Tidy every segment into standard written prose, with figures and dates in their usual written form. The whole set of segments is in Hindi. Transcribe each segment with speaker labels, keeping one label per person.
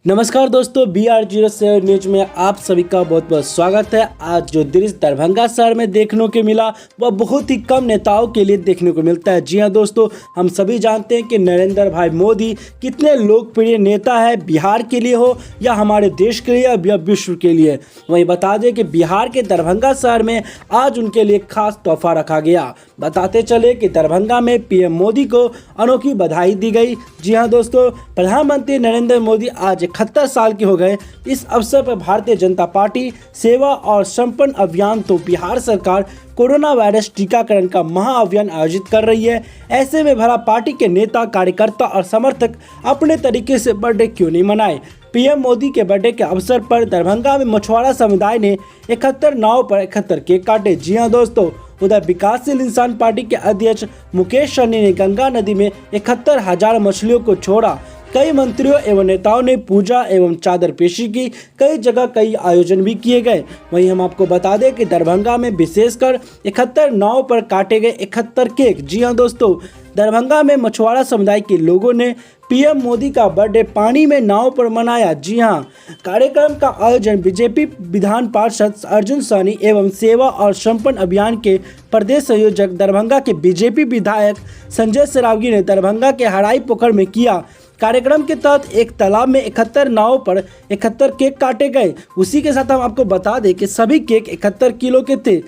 Speaker 1: नमस्कार दोस्तों, BR07 न्यूज में आप सभी का बहुत बहुत स्वागत है। आज जो दृश्य दरभंगा शहर में देखने को मिला वह बहुत ही कम नेताओं के लिए देखने को मिलता है। जी हां दोस्तों, हम सभी जानते हैं कि नरेंद्र भाई मोदी कितने लोकप्रिय नेता है, बिहार के लिए हो या हमारे देश के लिए या विश्व के लिए। वहीं बता दें कि बिहार के दरभंगा शहर में आज उनके लिए खास तोहफा रखा गया। बताते चले कि दरभंगा में PM मोदी को अनोखी बधाई दी गई। जी हाँ दोस्तों, प्रधानमंत्री नरेंद्र मोदी आज 71 साल के हो गए। इस अवसर पर भारतीय जनता पार्टी सेवा और संपन्न अभियान तो बिहार सरकार कोरोना वायरस टीकाकरण का महाअभियान आयोजित कर रही है। ऐसे में भला पार्टी के नेता, कार्यकर्ता और समर्थक अपने तरीके से बर्थडे क्यों नहीं मनाए। PM मोदी के बर्थडे के अवसर पर दरभंगा में मछुआरा समुदाय ने 71 नाव पर 71 केक काटे। जी हाँ दोस्तों, उधर विकासशील इंसान पार्टी के अध्यक्ष मुकेश सहनी ने गंगा नदी में 71,000 मछलियों को छोड़ा। कई मंत्रियों एवं नेताओं ने पूजा एवं चादर पेशी की। कई जगह कई आयोजन भी किए गए। वहीं हम आपको बता दें कि दरभंगा में विशेषकर 71 नाव पर काटे गए 71 केक। जी हां दोस्तों, दरभंगा में मछुआरा समुदाय के लोगों ने PM मोदी का बर्थडे पानी में नाव पर मनाया। जी हां, कार्यक्रम का आयोजन बीजेपी विधान पार्षद अर्जुन सहनी एवं सेवा और संपन्न अभियान के प्रदेश संयोजक दरभंगा के बीजेपी विधायक संजय सरावगी ने दरभंगा के हराई पोखर में किया। कार्यक्रम के तहत एक तालाब में 71 नाव पर 71 केक काटे गए। उसी के साथ हम आपको बता दें कि सभी केक 71 किलो के थे।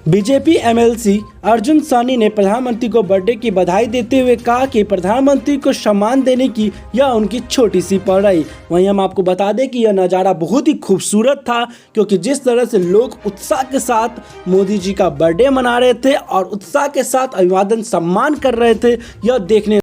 Speaker 1: बीजेपी MLC अर्जुन सहनी ने प्रधानमंत्री को बर्थडे की बधाई देते हुए कहा कि प्रधानमंत्री को सम्मान देने की यह उनकी छोटी सी पहल रही। वहीं हम आपको बता दें कि यह नज़ारा बहुत ही खूबसूरत था, क्योंकि जिस तरह से लोग उत्साह के साथ मोदी जी का बर्थडे मना रहे थे और उत्साह के साथ अभिवादन सम्मान कर रहे थे, यह देखने